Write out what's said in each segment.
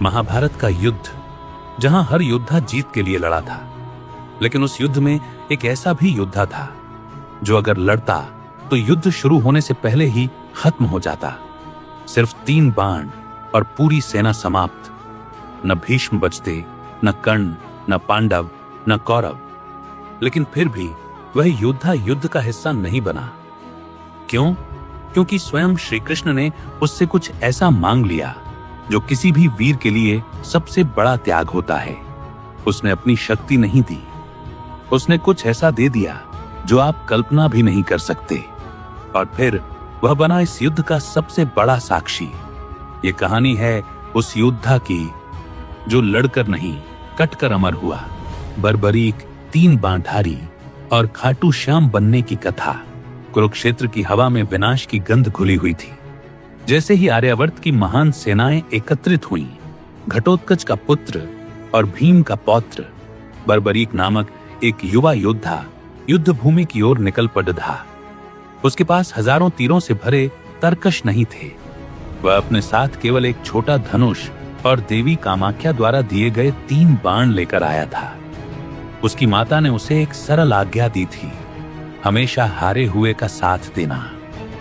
महाभारत का युद्ध, जहां हर योद्धा जीत के लिए लड़ा था, लेकिन उस युद्ध में एक ऐसा भी योद्धा था जो अगर लड़ता तो युद्ध शुरू होने से पहले ही खत्म हो जाता। सिर्फ 3 बाण और पूरी सेना समाप्त। न भीष्म बचते, न कर्ण, न पांडव, न कौरव। लेकिन फिर भी वह योद्धा युद्ध का हिस्सा नहीं बना। क्यों? क्योंकि स्वयं श्री कृष्ण ने उससे कुछ ऐसा मांग लिया जो किसी भी वीर के लिए सबसे बड़ा त्याग होता है। उसने अपनी शक्ति नहीं दी, उसने कुछ ऐसा दे दिया जो आप कल्पना भी नहीं कर सकते। और फिर वह बना इस युद्ध का सबसे बड़ा साक्षी। ये कहानी है उस योद्धा की जो लड़कर नहीं, कटकर अमर हुआ। बर्बरीक, 3 बांधारी और खाटू श्याम बनने की कथा। कुरुक्षेत्र की हवा में विनाश की गंध घुली हुई थी। जैसे ही आर्यावर्त की महान सेनाएं एकत्रित हुईं, घटोत्कच का पुत्र और भीम का पौत्र बर्बरीक नामक एक युवा योद्धा युद्ध भूमि की ओर निकल पड़ा। उसके पास हजारों तीरों से भरे तरकश नहीं थे। वह अपने साथ केवल एक छोटा धनुष और देवी कामाख्या द्वारा दिए गए 3 बाण लेकर आया था। उसकी माता ने उसे एक सरल आज्ञा दी थी, हमेशा हारे हुए का साथ देना।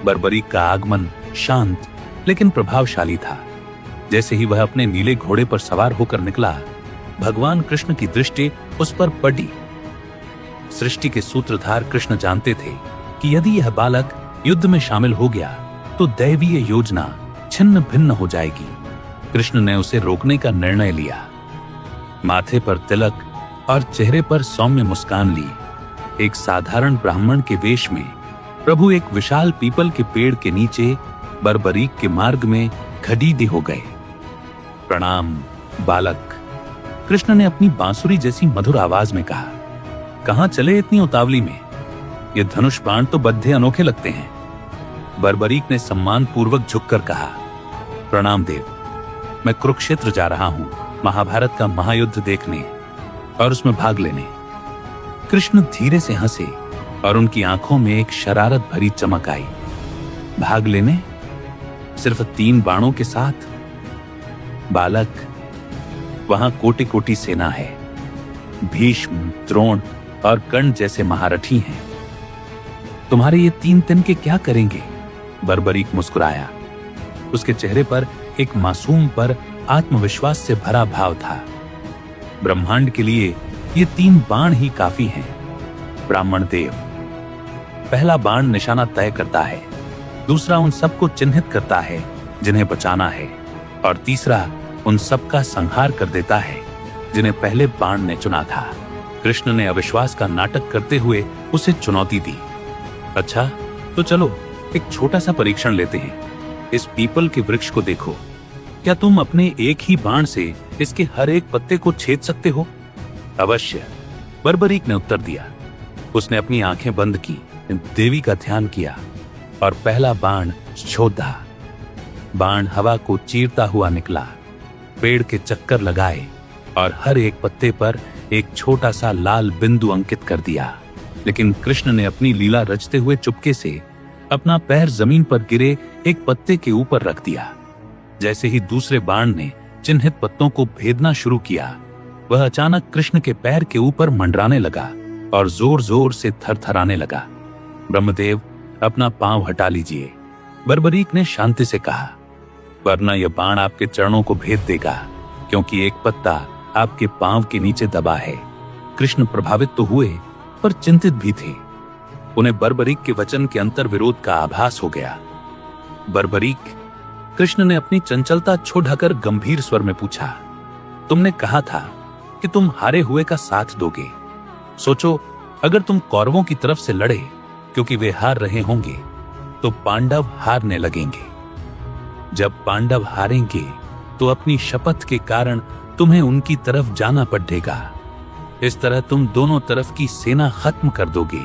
बर्बरीक का आगमन शांत लेकिन प्रभावशाली था। जैसे ही वह अपने नीले घोड़े पर सवार होकर निकला, भगवान कृष्ण की दृष्टि उस पर पड़ी। सृष्टि के सूत्रधार कृष्ण जानते थे कि यदि यह बालक युद्ध में शामिल हो गया तो दैवीय योजना छिन्न भिन्न हो जाएगी। कृष्ण ने उसे रोकने का निर्णय लिया। माथे पर तिलक और चेहरे पर सौम्य मुस्कान ली, एक साधारण ब्राह्मण के वेश में प्रभु एक विशाल पीपल के पेड़ के नीचे बर्बरीक के मार्ग में खड़ीदे हो गए। प्रणाम बालक, कृष्ण ने अपनी बांसुरी जैसी मधुर आवाज में कहा। कहां चले इतनी उतावली में? ये धनुष बाण तो बद्धे अनोखे लगते हैं। बर्बरीक ने सम्मान पूर्वक झुककर कहा, प्रणाम देव, मैं कुरुक्षेत्र जा रहा हूं महाभारत का महायुद्ध देखने और उसमें भाग लेने। कृष्ण धीरे से हंसे और उनकी आंखों में एक शरारत भरी चमक आई। भाग लेने? सिर्फ 3 बाणों के साथ? बालक, वहां कोटि कोटि सेना है। भीष्म, द्रोण और कर्ण जैसे महारथी हैं। तुम्हारे ये 3 तिनके क्या करेंगे? बर्बरीक मुस्कुराया। उसके चेहरे पर एक मासूम पर आत्मविश्वास से भरा भाव था। ब्रह्मांड के लिए ये 3 बाण ही काफी हैं। ब्राह्मण देव, पहला बाण निशाना तय करता है, दूसरा उन सबको चिन्हित करता है जिन्हें बचाना है, और तीसरा उन सबका संहार कर देता है जिन्हें पहले बाण ने चुना था। कृष्ण ने अविश्वास का नाटक करते हुए उसे चुनौती दी। अच्छा, तो चलो एक छोटा सा परीक्षण लेते हैं। इस पीपल के वृक्ष को देखो। क्या तुम अपने एक ही बाण से इसके हर एक पत्ते को छेद सकते हो? अवश्य, बर्बरीक ने उत्तर दिया। उसने अपनी आंखें बंद की, देवी का ध्यान किया और पहला बाण छोड़ा। बाण हवा को चीरता हुआ निकला, पेड़ के चक्कर लगाए और हर एक पत्ते पर एक छोटा सा लाल बिंदु अंकित कर दिया। लेकिन कृष्ण ने अपनी लीला रचते हुए चुपके से अपना पैर जमीन पर गिरे एक पत्ते के ऊपर रख दिया। जैसे ही दूसरे बाण ने चिन्हित पत्तों को भेदना शुरू किया, वह अचानक कृष्ण के पैर के ऊपर मंडराने लगा और जोर जोर से थरथराने लगा। ब्रह्मदेव, अपना पांव हटा लीजिए, बर्बरीक ने शांति से कहा, वरना यह बाण आपके चरणों को भेद देगा, क्योंकि एक पत्ता आपके पांव के नीचे दबा है। कृष्ण प्रभावित तो हुए पर चिंतित भी थे। उन्हें बर्बरीक के वचन के अंतर विरोध का आभास हो गया। बर्बरीक, कृष्ण ने अपनी चंचलता छोड़कर गंभीर स्वर में पूछा, तुमने कहा था कि तुम हारे हुए का साथ दोगे। सोचो, अगर तुम कौरवों की तरफ से लड़े क्योंकि वे हार रहे होंगे, तो पांडव हारने लगेंगे। जब पांडव हारेंगे तो अपनी शपथ के कारण तुम्हें उनकी तरफ जाना पड़ेगा। इस तरह तुम दोनों तरफ की सेना खत्म कर दोगे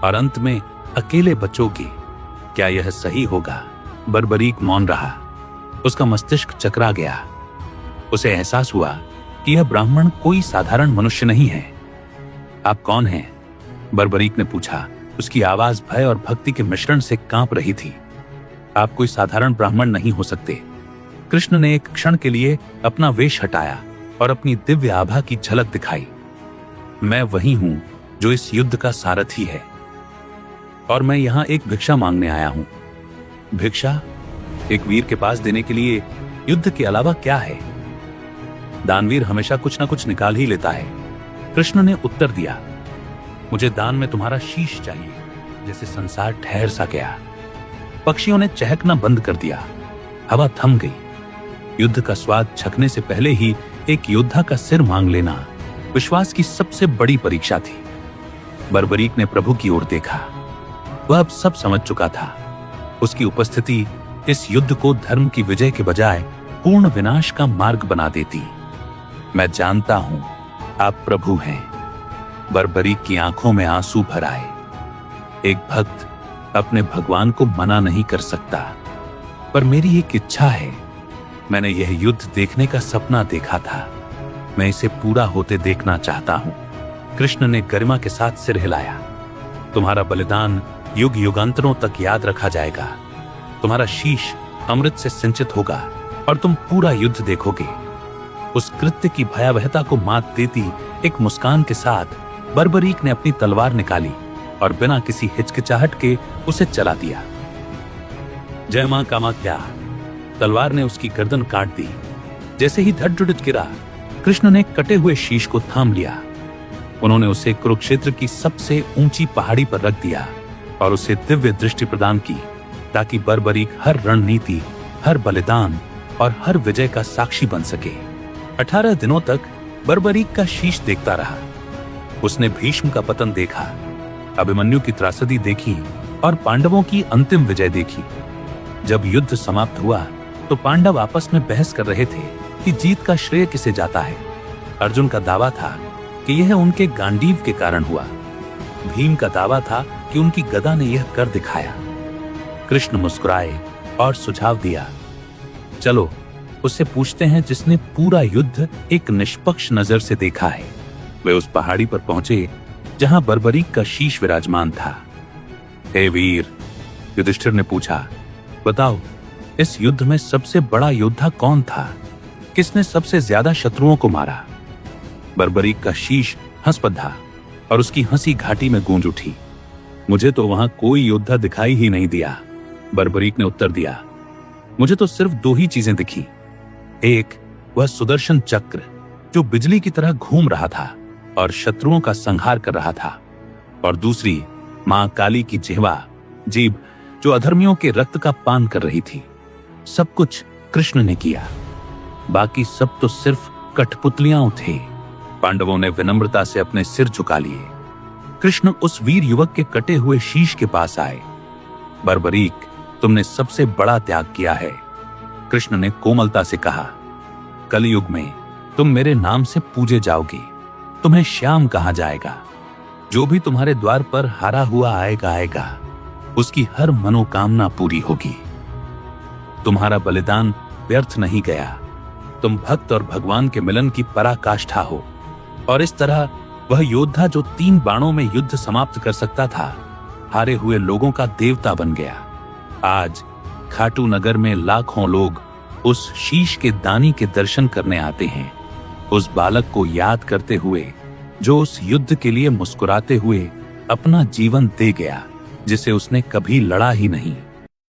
और अंत में अकेले बचोगे। क्या यह सही होगा? बर्बरीक मौन रहा। उसका मस्तिष्क चकरा गया। उसे एहसास हुआ कि यह ब्राह्मण कोई साधारण मनुष्य नहीं है। आप कौन हैं? बर्बरीक ने पूछा। उसकी आवाज भय और भक्ति के मिश्रण से कांप रही थी। आप कोई साधारण ब्राह्मण नहीं हो सकते। कृष्ण ने एक क्षण के लिए अपना वेश हटाया और अपनी दिव्य आभा की झलक दिखाई। मैं वही हूं जो इस युद्ध का सारथी है, और मैं यहां एक भिक्षा मांगने आया हूं। भिक्षा एक वीर के पास देने के लिए युद्ध के अलावा क्या है? दानवीर हमेशा कुछ ना कुछ निकाल ही लेता है। कृष्ण ने उत्तर दिया, मुझे दान में तुम्हारा शीश चाहिए। जैसे संसार ठहर सा गया। पक्षियों ने चहकना बंद कर दिया। हवा थम गई। युद्ध का स्वाद छकने से पहले ही एक योद्धा का सिर मांग लेना विश्वास की सबसे बड़ी परीक्षा थी। बर्बरीक ने प्रभु की ओर देखा। वह अब सब समझ चुका था। उसकी उपस्थिति इस युद्ध को धर्म की विजय के बजाय पूर्ण विनाश का मार्ग बना देती। मैं जानता हूं आप प्रभु हैं। बर्बरीक की आंखों में आंसू भर आए। एक भक्त अपने भगवान को मना नहीं कर सकता, पर मेरी एक इच्छा है। मैंने यह युद्ध देखने का सपना देखा था। मैं इसे पूरा होते देखना चाहता हूं। कृष्ण ने गरिमा के साथ सिर हिलाया। तुम्हारा बलिदान युग युगांतरों तक याद रखा जाएगा। तुम्हारा शीश अमृत से सिंचित होगा और तुम पूरा युद्ध देखोगे। उस कृत्य की भयावहता को मात देती एक मुस्कान के साथ बर्बरीक ने अपनी तलवार निकाली और बिना किसी हिचकिचाहट के उसे चला दिया। जय मां कामाख्या। तलवार ने उसकी गर्दन काट दी। जैसे ही धड़-धड़ गिरा, कृष्ण ने कटे हुए शीश को थाम लिया। उन्होंने उसे कुरुक्षेत्र की सबसे ऊंची पहाड़ी पर रख दिया और उसे दिव्य दृष्टि प्रदान की, ताकि बर्बरीक हर रणनीति, हर बलिदान और हर विजय का साक्षी बन सके। 18 दिनों तक बर्बरीक का शीश देखता रहा। उसने भीष्म का पतन देखा, अभिमन्यु की त्रासदी देखी और पांडवों की अंतिम विजय देखी। जब युद्ध समाप्त हुआ तो पांडव आपस में बहस कर रहे थे कि जीत का श्रेय किसे जाता है। अर्जुन का दावा था कि यह उनके गांडीव के कारण हुआ। भीम का दावा था कि उनकी गदा ने यह कर दिखाया। कृष्ण मुस्कुराए और सुझाव दिया, चलो उससे पूछते हैं जिसने पूरा युद्ध एक निष्पक्ष नजर से देखा है। वे उस पहाड़ी पर पहुंचे जहां बर्बरीक का शीश विराजमान था। हे वीर, युधिष्ठिर ने पूछा, बताओ इस युद्ध में सबसे बड़ा योद्धा कौन था? किसने सबसे ज्यादा शत्रुओं को मारा? बर्बरीक का शीश हंस पड़ा और उसकी हंसी घाटी में गूंज उठी। मुझे तो वहां कोई योद्धा दिखाई ही नहीं दिया। बर्बरीक ने उत्तर दिया, मुझे तो सिर्फ 2 ही चीजें दिखी। एक वह सुदर्शन चक्र जो बिजली की तरह घूम रहा था और शत्रुओं का संहार कर रहा था, और दूसरी मां काली की जीभ जो अधर्मियों के रक्त का पान कर रही थी। सब कुछ कृष्ण ने किया, बाकी सब तो सिर्फ कठपुतलियां थे। पांडवों ने विनम्रता से अपने सिर झुका लिए। कृष्ण उस वीर युवक के कटे हुए शीश के पास आए। बर्बरीक, तुमने सबसे बड़ा त्याग किया है। कृष्ण ने कोमलता से कहा, कलयुग में तुम मेरे नाम से पूजे जाओगे। तुम्हें श्याम कहा जाएगा। जो भी तुम्हारे द्वार पर हारा हुआ आएगा, उसकी हर मनोकामना पूरी होगी। तुम्हारा बलिदान व्यर्थ नहीं गया। तुम भक्त और भगवान के मिलन की पराकाष्ठा हो। और इस तरह वह योद्धा जो 3 बाणों में युद्ध समाप्त कर सकता था, हारे हुए लोगों का देवता बन गया। आज खाटू नगर में लाखों लोग उस शीश के दानी के दर्शन करने आते हैं, उस बालक को याद करते हुए जो उस युद्ध के लिए मुस्कुराते हुए अपना जीवन दे गया, जिसे उसने कभी लड़ा ही नहीं।